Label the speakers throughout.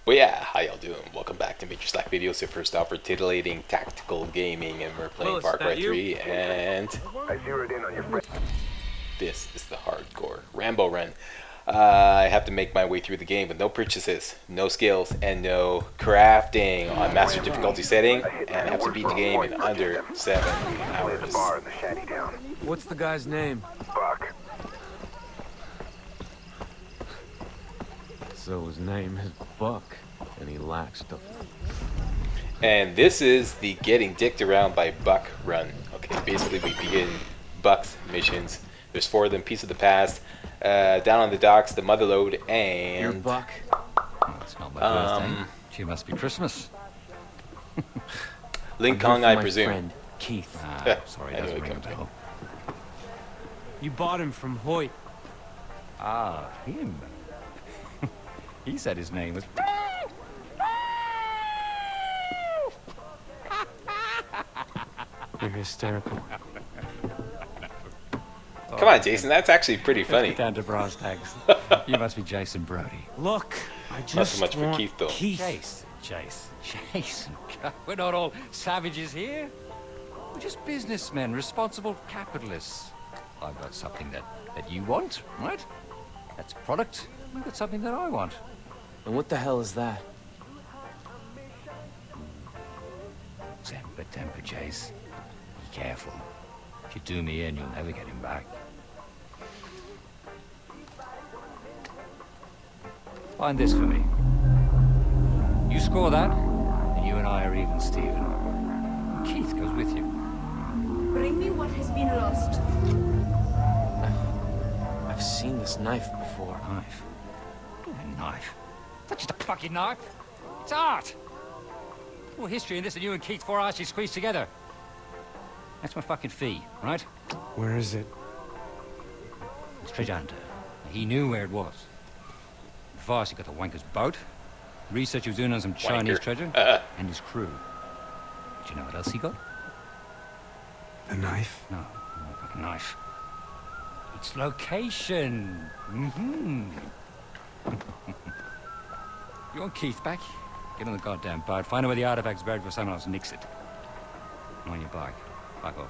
Speaker 1: Well, yeah, how y'all doing? Welcome back to Major Slack Videos, your first off for titillating tactical gaming, and we're playing Far Cry 3, and
Speaker 2: I zeroed in on your friend.
Speaker 1: this is the hardcore Rambo run. I have to make my way through the game with no purchases, no skills, and no crafting on master difficulty setting, and I have to beat the game in under 7
Speaker 2: There's a
Speaker 1: hours.
Speaker 2: bar in the shanty town.
Speaker 3: What's the guy's name?
Speaker 2: Buck.
Speaker 3: So his name is Buck, and he lacks the...
Speaker 1: And this is the getting dicked around by Buck run. Okay, basically we begin Buck's missions. There's 4 of them: Piece of the Past, Down on the Docks, the Mother Lode, and...
Speaker 3: You're Buck?
Speaker 4: Oh, it's not my birthday. She must be Christmas.
Speaker 1: Ling
Speaker 3: I'm
Speaker 1: Kong,
Speaker 3: here for
Speaker 1: I
Speaker 3: my
Speaker 1: presume.
Speaker 3: friend, Keith.
Speaker 4: Sorry,
Speaker 1: I knew
Speaker 4: doesn't
Speaker 1: it
Speaker 4: ring a
Speaker 1: comes
Speaker 4: bell.
Speaker 3: You bought him from Hoyt.
Speaker 4: Ah, him. He said his name was...
Speaker 3: You're hysterical.
Speaker 1: Come on, Jason, that's actually pretty funny.
Speaker 4: Down to brass tacks. You must be Jason Brody.
Speaker 3: Look, I
Speaker 1: Not
Speaker 3: just
Speaker 1: so much for
Speaker 3: want
Speaker 1: Keith, though.
Speaker 4: Jason. We're not all savages here. We're just businessmen, responsible capitalists. I've got something that you want, right? That's a product. I've got something that I want.
Speaker 3: And what the hell is that?
Speaker 4: Temper, Jace. Be careful. If you do me in, you'll never get him back. Find this for me. You score that, and you and I are even, Stephen. Keith goes with you.
Speaker 5: Bring me what has been lost.
Speaker 3: I've seen this knife before.
Speaker 4: Knife? A knife? That's just a fucking knife. It's art. All history in this, and you and Keith 4 hours you squeezed together. That's my fucking fee, right?
Speaker 3: Where is it?
Speaker 4: It's treasure hunter. He knew where it was. Advice, he got the wanker's boat. Research he was doing on some Chinese
Speaker 1: Wanker.
Speaker 4: treasure. And his crew. But you know what else he got?
Speaker 3: The knife?
Speaker 4: No, not a knife. Its location. You want Keith back? Get on the goddamn boat. Find out where the artifact's buried before someone else nicks it. And on your bike. Fuck off.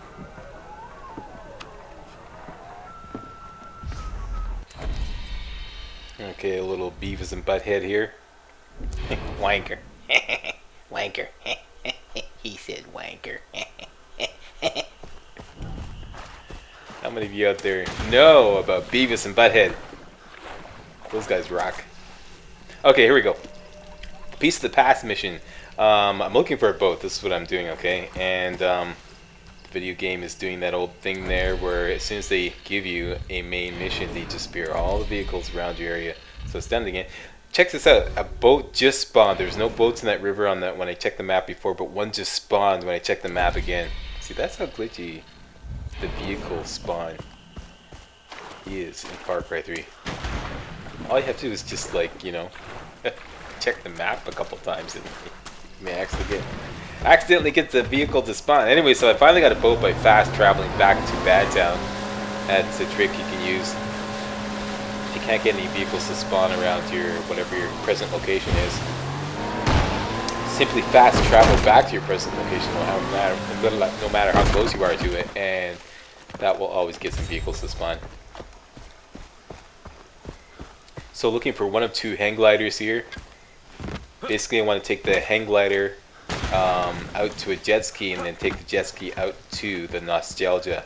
Speaker 1: Okay, a little Beavis and Butthead here. Wanker. Wanker. He said wanker. How many of you out there know about Beavis and Butthead? Those guys rock. Okay, here we go. Piece of the Past mission. I'm looking for a boat. This is what I'm doing, okay? And the video game is doing that old thing there where as soon as they give you a main mission, they just spear all the vehicles around your area. So it's done again. Check this out. A boat just spawned. There's no boats in that river on that when I checked the map before, but one just spawned when I checked the map again. See, that's how glitchy the vehicle spawn is in Far Cry 3. All you have to do is just, like, you know, check the map a couple times and you may accidentally get the vehicle to spawn. Anyway, so I finally got a boat by fast traveling back to Bad Town. That's a trick you can use. If you can't get any vehicles to spawn around your whatever your present location is, simply fast travel back to your present location, no matter how close you are to it, and that will always get some vehicles to spawn. So looking for one of 2 hang gliders here. Basically, I want to take the hang glider out to a jet ski, and then take the jet ski out to the Nostalgia,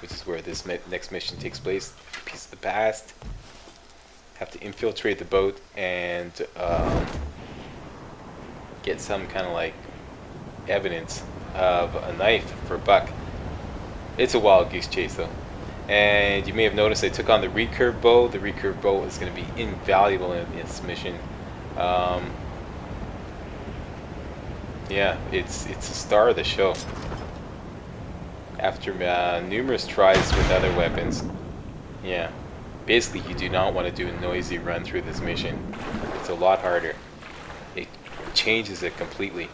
Speaker 1: which is where this next mission takes place. Piece of the Past. Have to infiltrate the boat and get some kind of like evidence of a knife for Buck. It's a wild goose chase though. And you may have noticed I took on the Recurve Bow. The Recurve Bow is going to be invaluable in this mission. Yeah, it's a star of the show. After numerous tries with other weapons, yeah, basically you do not want to do a noisy run through this mission. It's a lot harder. It changes it completely.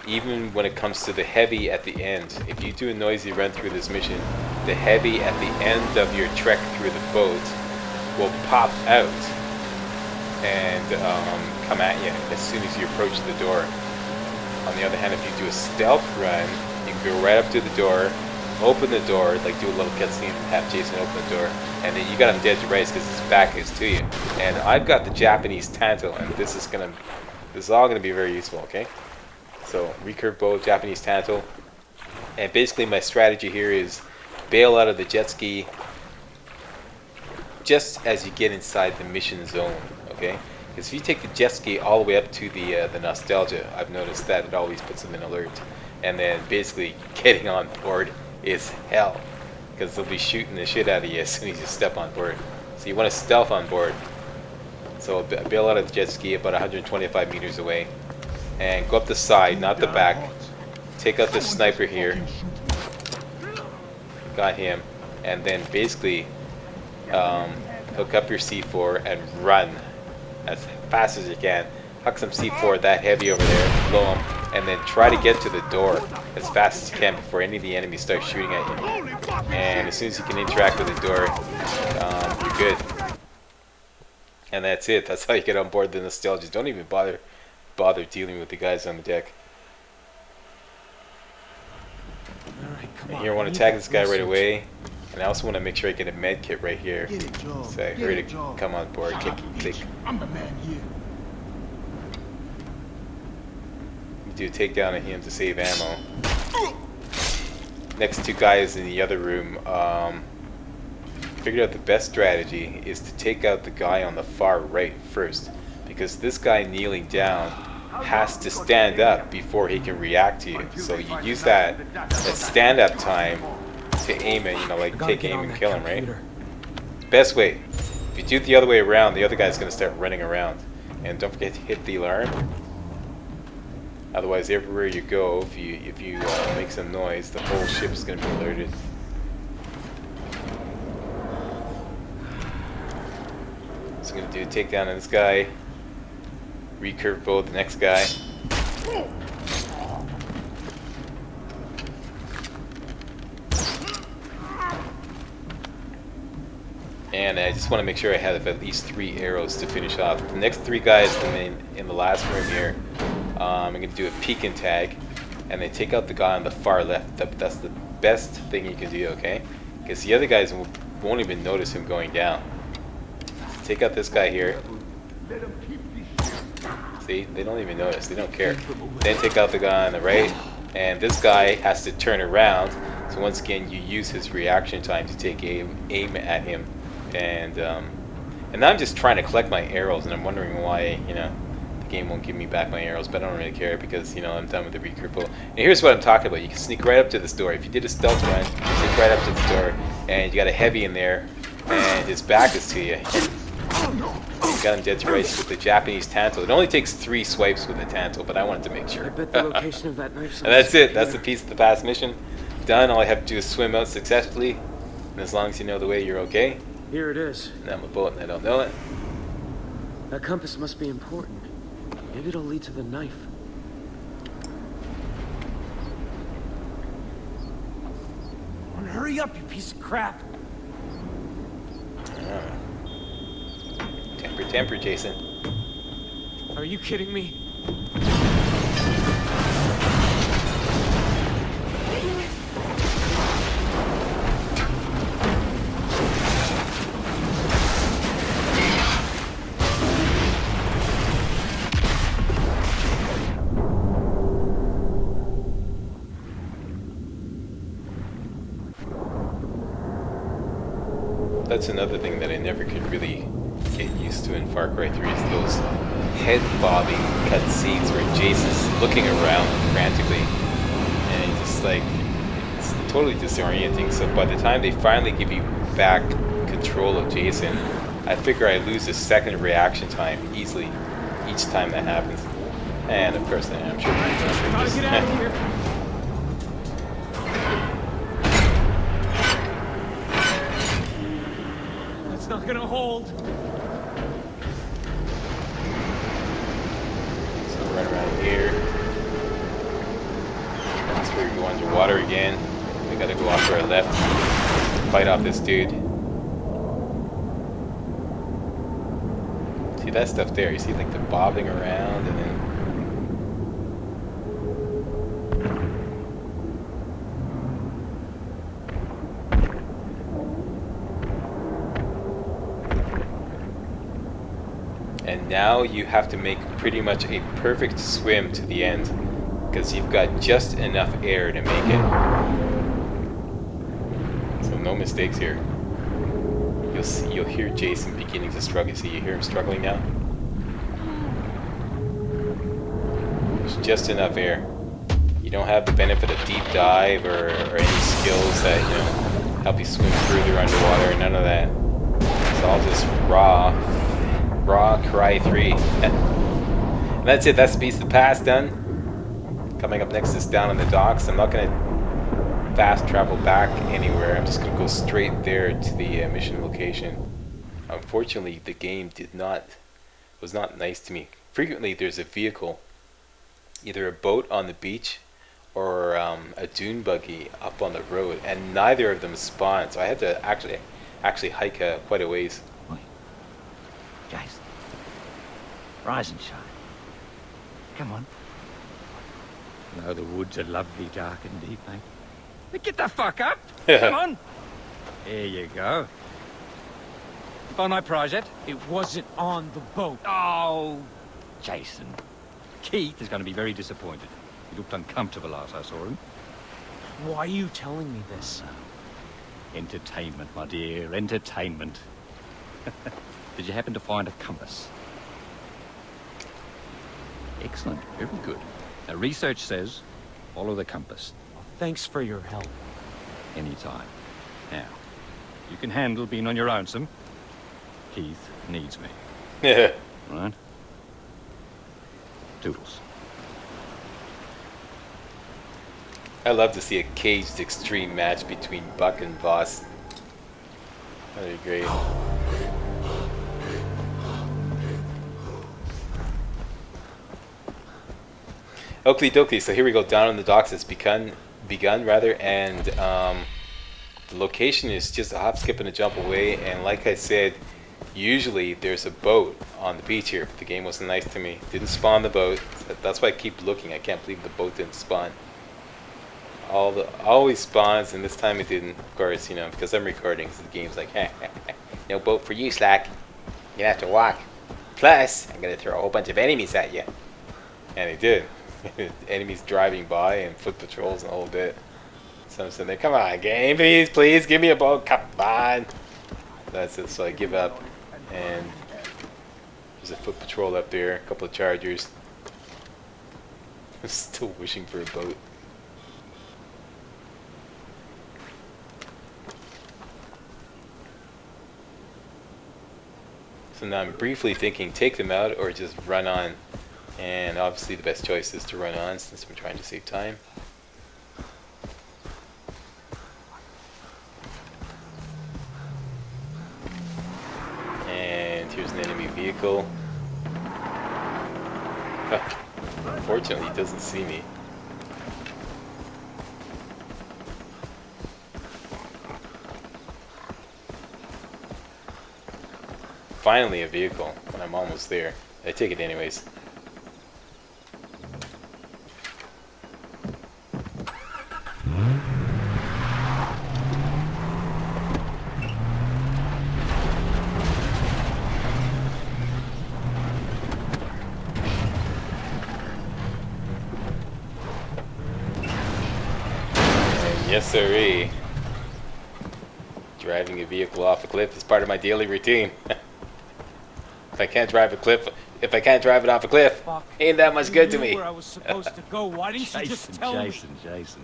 Speaker 1: Even when it comes to the heavy at the end, if you do a noisy run through this mission, the heavy at the end of your trek through the boat will pop out and come at you as soon as you approach the door. On the other hand, if you do a stealth run, you can go right up to the door, open the door, like do a little cutscene and have Jason open the door, and then you got him dead to rights because his back is to you. And I've got the Japanese Tanto, and this is all gonna be very useful. Okay, so Recurve Bow, Japanese Tanto, and basically my strategy here is bail out of the jet ski just as you get inside the mission zone. Okay. Because if you take the jet ski all the way up to the nostalgia, I've noticed that it always puts them in alert. And then basically getting on board is hell. Because they'll be shooting the shit out of you as soon as you step on board. So you want to stealth on board. So bail out of the jet ski about 125 meters away. And go up the side, not the back. Take out this sniper here. Got him. And then basically hook up your C4 and run as fast as you can. Huck some C4 that heavy over there, blow them, and then try to get to the door as fast as you can before any of the enemies start shooting at you. And as soon as you can interact with the door, you're good. And that's it. That's how you get on board the nostalgia. Don't even bother dealing with the guys on the deck. And here I want to tag this guy right away. And I also want to make sure I get a med kit right here. So I hurry to come on board, clicky click.
Speaker 6: I'm the man here.
Speaker 1: You do a takedown of him to save ammo. Next two guys in the other room, figured out the best strategy is to take out the guy on the far right first. Because this guy kneeling down has to stand up before he can react to you. So you use that stand up time to aim it, you know, like take aim and kill him, right? Best way. If you do it the other way around, the other guy's gonna start running around. And don't forget to hit the alarm. Otherwise, everywhere you go, if you make some noise, the whole ship is gonna be alerted. So I'm gonna do a takedown of this guy. Recurve bow the next guy. And I just want to make sure I have at least 3 arrows to finish off. The next 3 guys in the last room here, I'm going to do a peek and tag, and then take out the guy on the far left. That's the best thing you can do, okay? Because the other guys won't even notice him going down. Take out this guy here. See, they don't even notice. They don't care. Then take out the guy on the right, and this guy has to turn around. So once again, you use his reaction time to take aim at him. And now I'm just trying to collect my arrows, and I'm wondering why, you know, the game won't give me back my arrows, but I don't really care because, you know, I'm done with the Recurve Bow. And here's what I'm talking about. You can sneak right up to this door. If you did a stealth run, you sneak right up to the door, and you got a heavy in there, and his back is to you. You got him dead to rights with the Japanese Tanto. It only takes 3 swipes with the Tanto, but I wanted to make sure.
Speaker 3: I bet the location of that knife.
Speaker 1: And that's it. That's the piece of the past mission. Done. All I have to do is swim out successfully. And as long as you know the way, you're okay.
Speaker 3: Here it is.
Speaker 1: And I'm a bullet and I don't know it.
Speaker 3: That compass must be important. Maybe it'll lead to the knife.
Speaker 6: Hurry up, you piece of crap.
Speaker 1: Temper, Jason.
Speaker 3: Are you kidding me?
Speaker 1: That's another thing that I never could really get used to in Far Cry 3 is those head-bobbing cutscenes where Jason's looking around frantically, and he's just like, it's totally disorienting. So by the time they finally give you back control of Jason, I figure I lose a second reaction time easily each time that happens. And of course, I'm sure
Speaker 3: Gotta get out of here. It's not gonna hold.
Speaker 1: So right around here. That's where we go underwater again. We gotta go off to our left, fight off this dude. See that stuff there. You see like the bobbing around and then. And now you have to make pretty much a perfect swim to the end, because you've got just enough air to make it. So no mistakes here. You'll hear Jason beginning to struggle. See, you hear him struggling now? There's just enough air. You don't have the benefit of deep dive or any skills that, you know, help you swim further underwater. None of that. It's all just raw cry 3. And that's it. That's Beast of the Past done. Coming up next is Down on the Docks. I'm not going to fast travel back anywhere. I'm just going to go straight there to the mission location. Unfortunately, the game was not nice to me. Frequently, there's a vehicle, either a boat on the beach or a dune buggy up on the road, and neither of them spawned. So I had to actually hike quite a ways.
Speaker 4: Jason, rise and shine. Come on. I know the woods are lovely, dark and deep, mate. But get the fuck up! Come on! There you go. Find my prize yet?
Speaker 6: It wasn't on the boat.
Speaker 4: Oh, Jason. Keith is going to be very disappointed. He looked uncomfortable last I saw him.
Speaker 6: Why are you telling me this?
Speaker 4: Entertainment, my dear, entertainment. Did you happen to find a compass? Excellent, very good. Now, research says, follow the compass.
Speaker 6: Thanks for your help.
Speaker 4: Anytime. Now, you can handle being on your own, some. Keith needs me.
Speaker 1: Yeah.
Speaker 4: Right? Toodles.
Speaker 1: I love to see a caged extreme match between Buck and Boss. That'd be great. Oakley dokley, so here we go, Down on the Docks. It's begun rather, and the location is just a hop, skip, and a jump away. And like I said, usually there's a boat on the beach here, but the game wasn't nice to me. Didn't spawn the boat. That's why I keep looking. I can't believe the boat didn't spawn. Always spawns, and this time it didn't. Of course, you know, because I'm recording, so the game's like, no boat for you, Slack. You're gonna have to walk. Plus, I'm gonna throw a whole bunch of enemies at you. And they did. Enemies driving by and foot patrols and the whole bit. So I'm sitting there, come on, game, please give me a boat, come on. That's it, so I give up. And there's a foot patrol up there, a couple of chargers. I'm still wishing for a boat. So now I'm briefly thinking, take them out or just run on. And obviously the best choice is to run on since we're trying to save time. And here's an enemy vehicle. Unfortunately, he doesn't see me. Finally a vehicle, and I'm almost there. I take it anyways. Yes, sirree. Driving a vehicle off a cliff is part of my daily routine. If I can't drive it off a cliff, ain't that much good to me.
Speaker 6: Where I was supposed to go. Why didn't you just tell me?
Speaker 4: Jason,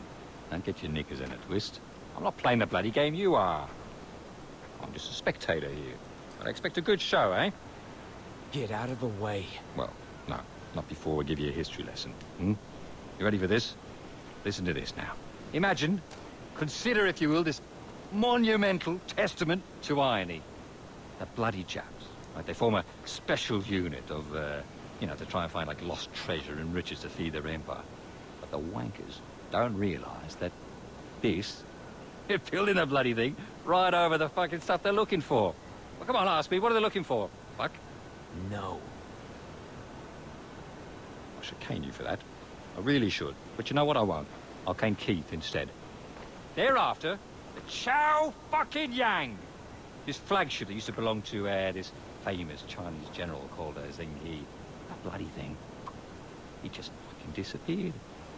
Speaker 4: don't get your knickers in a twist. I'm not playing the bloody game you are. I'm just a spectator here. But I expect a good show, eh?
Speaker 6: Get out of the way.
Speaker 4: Well, no, not before we give you a history lesson. You ready for this? Listen to this now. Imagine, consider if you will, this monumental testament to irony. The bloody chaps, right? They form a special unit of, you know, to try and find like lost treasure and riches to feed their empire. But the wankers don't realize that this, they're building the bloody thing right over the fucking stuff they're looking for. Well, come on, ask me, what are they looking for? Fuck.
Speaker 3: No.
Speaker 4: I should cane you for that. I really should. But you know what? I won't. I'll cane Keith instead. Thereafter, the Chow fucking Yang. This flagship that used to belong to this famous Chinese general called Zheng He. That bloody thing. He just fucking disappeared.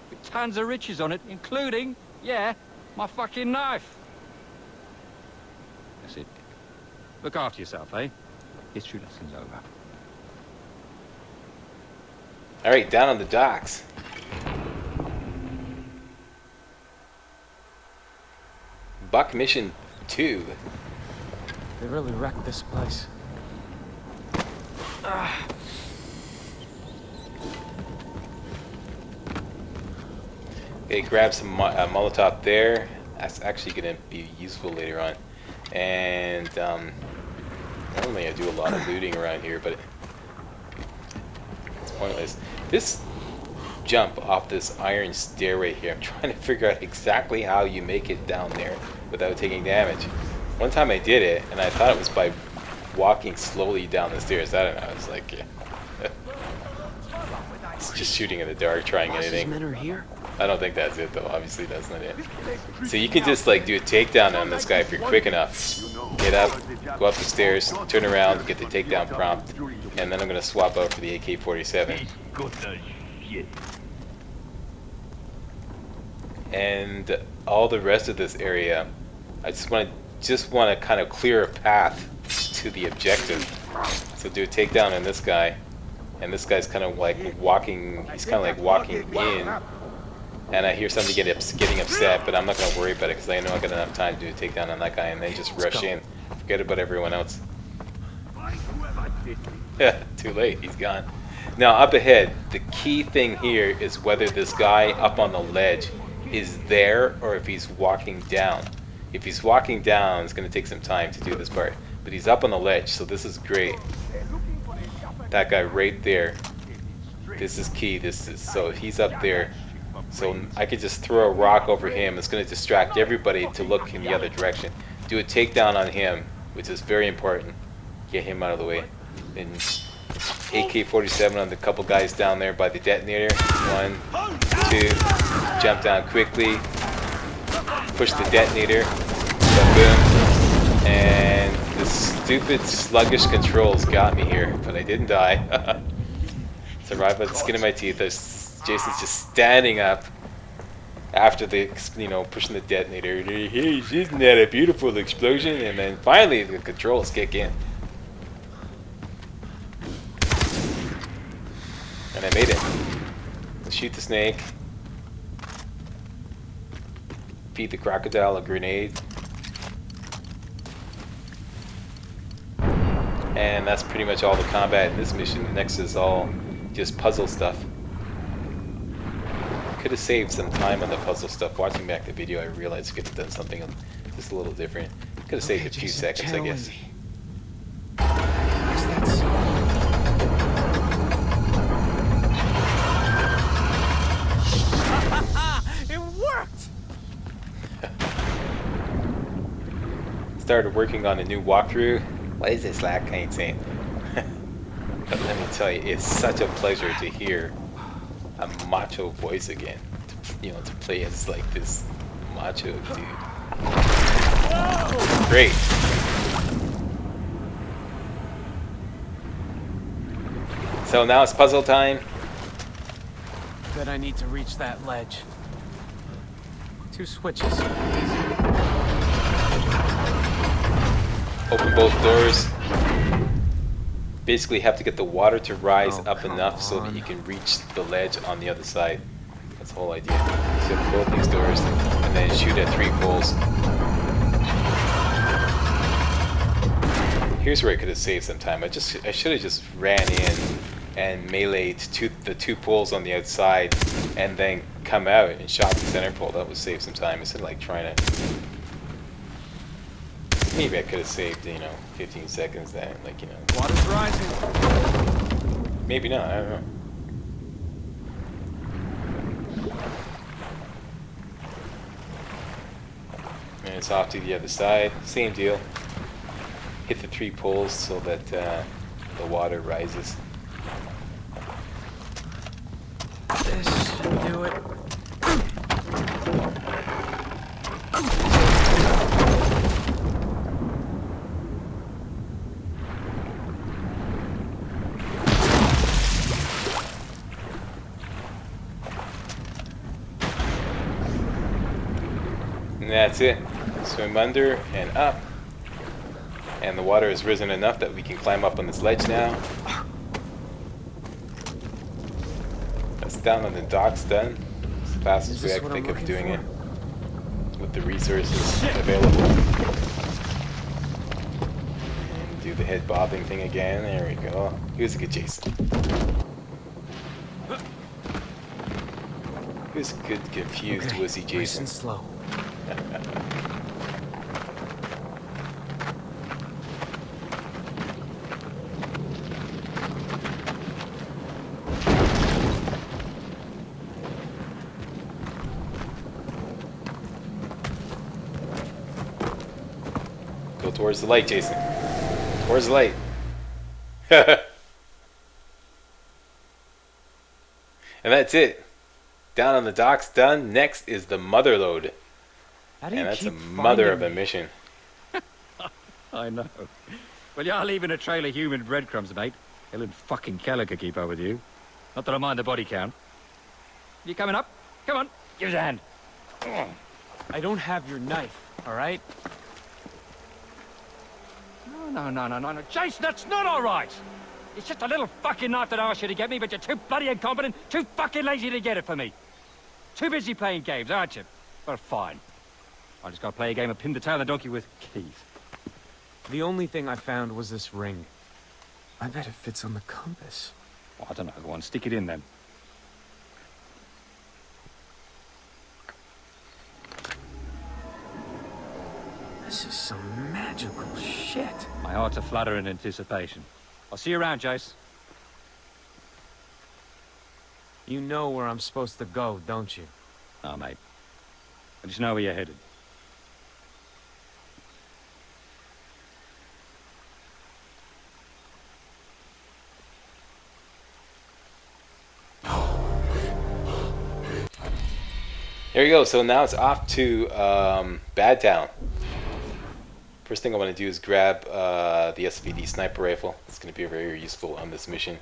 Speaker 4: With tons of riches on it, including, yeah, my fucking knife. That's it. Look after yourself, eh? History lesson's over.
Speaker 1: Alright, down on the docks. Buck Mission 2.
Speaker 3: They really wrecked this place.
Speaker 1: Okay, grab some Molotov there. That's actually going to be useful later on. And normally I do a lot of looting around here, but it's pointless. This jump off this iron stairway here, I'm trying to figure out exactly how you make it down there without taking damage. One time I did it, and I thought it was by walking slowly down the stairs. I don't know. It's like, yeah. It's just shooting in the dark, trying anything.
Speaker 3: Men are here?
Speaker 1: I don't think that's it, though. Obviously, that's not it. So you can just like do a takedown on this guy if you're quick enough. Get up, go up the stairs, turn around, get the takedown prompt, and then I'm gonna swap out for the AK-47. And all the rest of this area, I just want to kind of clear a path to the objective. So do a takedown on this guy, and this guy's kind of like walking. He's kind of like walking in, and I hear somebody getting upset, but I'm not gonna worry about it because I know I got enough time to do a takedown on that guy, and then just rush in. Forget about everyone else. Yeah, too late. He's gone. Now up ahead, the key thing here is whether this guy up on the ledge is there or if he's walking down. If he's walking down, it's going to take some time to do this part. But he's up on the ledge, so this is great. That guy right there. This is key. So he's up there. So I could just throw a rock over him. It's going to distract everybody to look in the other direction. Do a takedown on him, which is very important. Get him out of the way. And AK-47 on the couple guys down there by the detonator. 1, 2, jump down quickly, push the detonator, boom, and the stupid sluggish controls got me here, but I didn't die. Survived by the skin of my teeth. Jason's just standing up after the, pushing the detonator. Hey, isn't that a beautiful explosion? And then finally the controls kick in. And I made it. Shoot the snake. Feed the crocodile a grenade. And that's pretty much all the combat in this mission. The next is all just puzzle stuff. Could have saved some time on the puzzle stuff. Watching back the video, I realized I could have done something just a little different. Could have saved a few seconds, I guess. Started working on a new walkthrough. What is this lack? I ain't saying. But let me tell you, it's such a pleasure to hear a macho voice again. To play as like this macho dude. Great. So now it's puzzle time.
Speaker 3: Bet I need to reach that ledge. 2 switches.
Speaker 1: Open both doors. Basically have to get the water to rise up enough so that you can reach the ledge on the other side. That's the whole idea. So open both these doors and then shoot at 3 poles. Here's where I could have saved some time. I should have just ran in and meleeed the 2 poles on the outside and then come out and shot the center pole. That would save some time instead of like trying to. Maybe I could have saved, 15 seconds then,
Speaker 6: Water's rising.
Speaker 1: Maybe not, I don't know. And it's off to the other side, same deal. Hit the 3 poles so that the water rises.
Speaker 3: This should do it.
Speaker 1: And that's it. Swim under and up. And the water has risen enough that we can climb up on this ledge now. That's down on the docks done. It's the fastest way I can think of doing it. With the resources available. And do the head bobbing thing again. There we go. Here's a good chase. Here's a good confused wussy Jason.
Speaker 3: Nice and slow.
Speaker 1: Go towards the light, Jason. Towards the light. And that's it. Down on the docks, done. Next is the Motherlode.
Speaker 3: How do you
Speaker 1: And that's a
Speaker 3: keep
Speaker 1: mother of
Speaker 3: finding
Speaker 1: a
Speaker 3: me?
Speaker 1: mission.
Speaker 4: I know. Well, you're leaving a trail of human breadcrumbs, mate. Helen fucking Keller could keep up with you. Not that I mind the body count. You coming up? Come on, give us a hand.
Speaker 3: I don't have your knife, all right?
Speaker 4: No. Jason, that's not all right. It's just a little fucking knife that I asked you to get me, but you're too bloody incompetent, too fucking lazy to get it for me. Too busy playing games, aren't you? Well, fine. I just gotta play a game of pin the tail of the donkey with Keith.
Speaker 3: The only thing I found was this ring. I bet it fits on the compass.
Speaker 4: Well, I don't know. Go on, stick it in then.
Speaker 3: This is some magical shit.
Speaker 4: My heart's a flutter in anticipation. I'll see you around, Jace.
Speaker 3: You know where I'm supposed to go, don't you?
Speaker 4: No, mate. I just know where you're headed.
Speaker 1: There you go. So now it's off to Bad Town. First thing I want to do is grab the SVD sniper rifle. It's going to be very useful on this mission.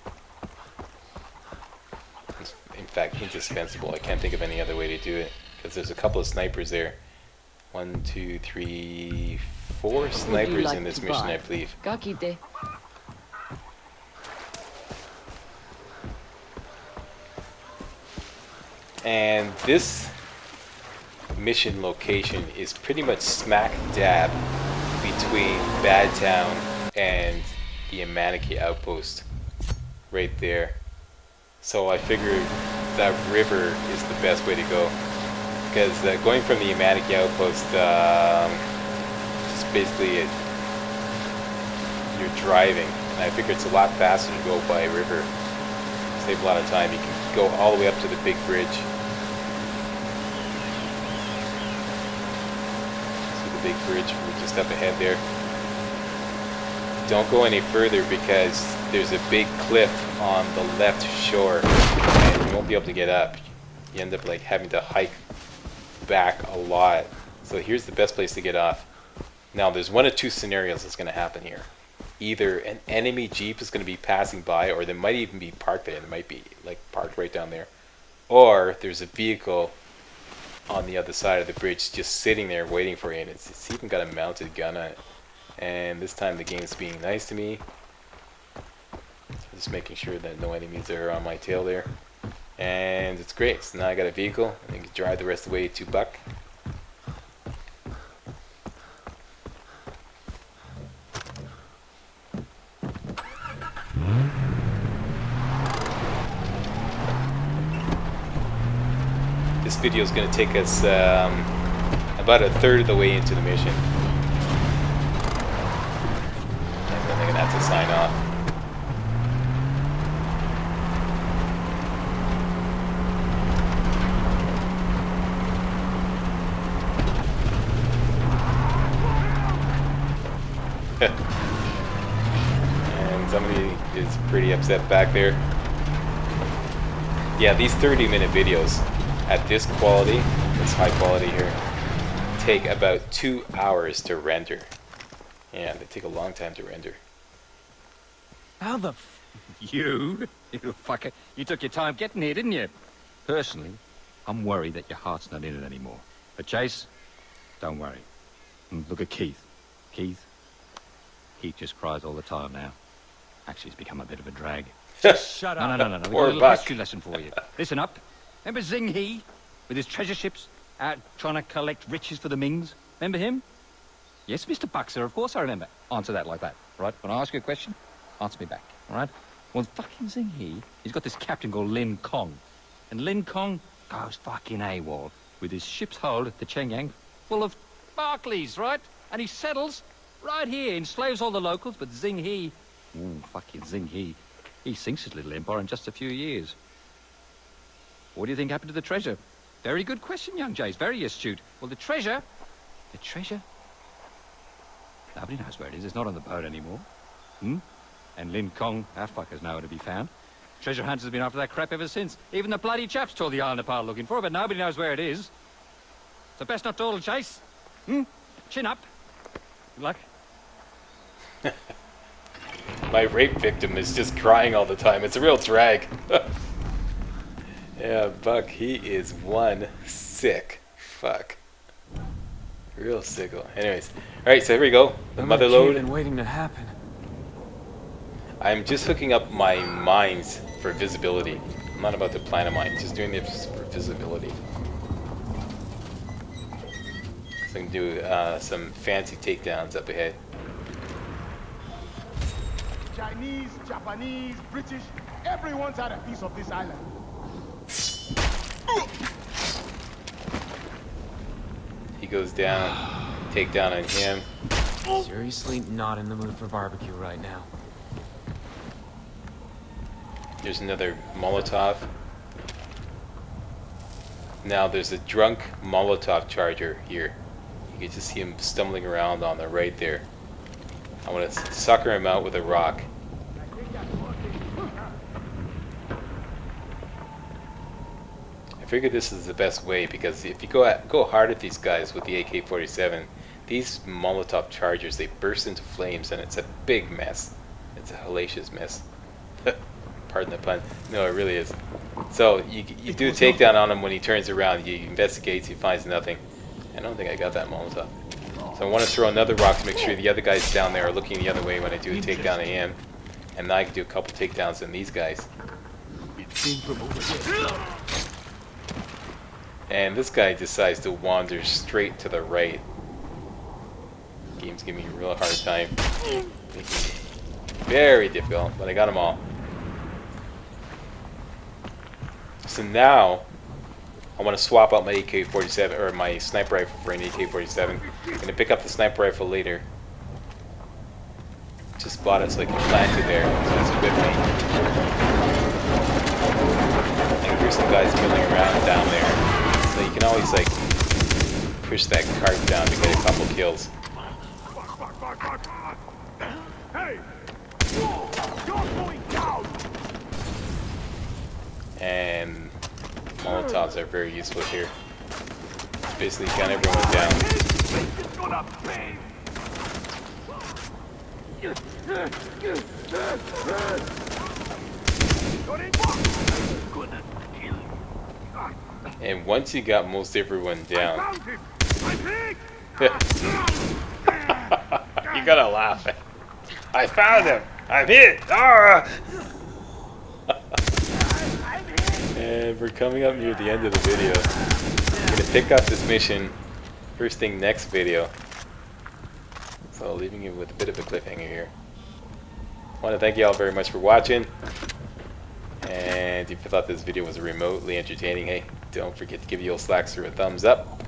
Speaker 1: It's, in fact, indispensable. I can't think of any other way to do it because there's a couple of snipers there. 1, 2, 3, 4 snipers in this mission, I believe.
Speaker 7: Kakite.
Speaker 1: And this mission location is pretty much smack dab between Bad Town and the Amanaki outpost right there. So I figured that river is the best way to go because going from the Amanaki outpost just basically you're driving, and I figure it's a lot faster to go by river. Save a lot of time. You can go all the way up to the big bridge. Big bridge just up ahead there. Don't go any further because there's a big cliff on the left shore and you won't be able to get up. You end up like having to hike back a lot. So here's the best place to get off. Now there's one of two scenarios that's going to happen here. Either an enemy jeep is going to be passing by, or they might even be parked there. They might be like parked right down there. Or there's a vehicle on the other side of the bridge just sitting there waiting for you, and it's even got a mounted gun on it. And this time the game's being nice to me, just making sure that no enemies are on my tail there, and it's great. So now I got a vehicle and I can drive the rest of the way to Buck. This video is going to take us about a third of the way into the mission. And then they're going to have to sign off. And somebody pretty upset back there. Yeah, these 30-minute videos at this quality, this high quality here, take about 2 hours to render. Yeah, they take a long time to render.
Speaker 3: How the
Speaker 4: You fucker. You took your time getting here, didn't you? Personally, I'm worried that your heart's not in it anymore. But Chase, don't worry. Look at Keith. Keith just cries all the time now. Actually, he's become a bit of a drag.
Speaker 3: Shut up.
Speaker 4: No. We've got
Speaker 1: Or
Speaker 4: a little
Speaker 1: Buck.
Speaker 4: history lesson for you. Listen up. Remember Zing He with his treasure ships out trying to collect riches for the Mings? Remember him? Yes, Mr. Buck, sir. Of course I remember. Answer that like that, right? When I ask you a question, answer me back, all right? Well, fucking Zing He, he's got this captain called Lin Kong. And Lin Kong goes fucking AWOL with his ship's hold at the Chengyang full of Barclays, right? And he settles right here, enslaves all the locals, but Zing He, fucking Zing he sinks his little empire in just a few years. What do you think happened to the treasure? Very good question, young Jays, very astute. Well, the treasure, nobody knows where it is. It's not on the boat anymore. And Lin Kong, our fucker's nowhere to be found. Treasure hunters have been after that crap ever since. Even the bloody chaps tore the island apart looking for it, but nobody knows where it is. So best not dawdle, Chase. Chin up. Good luck.
Speaker 1: My rape victim is just crying all the time. It's a real drag. Yeah, Buck, he is one sick fuck. Real sicko. Anyways, alright, so here we go. The Mother Lode.
Speaker 3: Been waiting to happen.
Speaker 1: I'm just hooking up my mines for visibility. I'm not about to plant a mine, just doing it for visibility. So I can do some fancy takedowns up ahead.
Speaker 7: Chinese, Japanese, British, everyone's had a piece of this island.
Speaker 1: He goes down, take down on him.
Speaker 3: Seriously not in the mood for barbecue right now.
Speaker 1: There's another Molotov. Now there's a drunk Molotov charger here. You can just see him stumbling around on the right there. I want to sucker him out with a rock. I figured this is the best way because if you go hard at these guys with the AK-47, these Molotov chargers, they burst into flames and it's a big mess. It's a hellacious mess. Pardon the pun. No, it really is. So you do a takedown on him when he turns around. He investigates, he finds nothing. I don't think I got that Molotov. So I want to throw another rock to make sure the other guys down there are looking the other way when I do a takedown of him. And now I can do a couple takedowns on these guys. And this guy decides to wander straight to the right. Game's giving me a real hard time. Making it very difficult, but I got them all. So now, I want to swap out my AK-47, or my sniper rifle for an AK-47. I'm going to pick up the sniper rifle later. Just bought it so I can plant it there, so it's with me. And here's some guys milling around down there. So you can always, like, push that cart down to get a couple kills.
Speaker 7: Hey! You're going down!
Speaker 1: And Molotovs are very useful here. It's basically gun everyone down.
Speaker 7: It's gonna pay!
Speaker 1: And once you got most everyone down,
Speaker 7: Found him! I'm hit!
Speaker 1: you gotta laugh. I found him! I'm hit! Ah! And we're coming up near the end of the video. I'm gonna pick up this mission first thing next video. So leaving you with a bit of a cliffhanger here. I want to thank you all very much for watching. And if you thought this video was remotely entertaining, hey, don't forget to give your slacks through a thumbs up.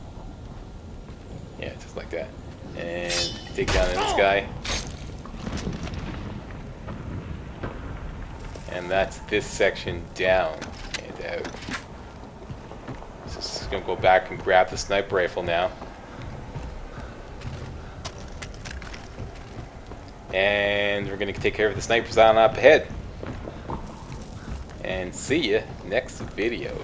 Speaker 1: Yeah, just like that. And take down this guy. And that's this section down and out. So just gonna go back and grab the sniper rifle now. And we're gonna take care of the snipers on up ahead. and see you next video.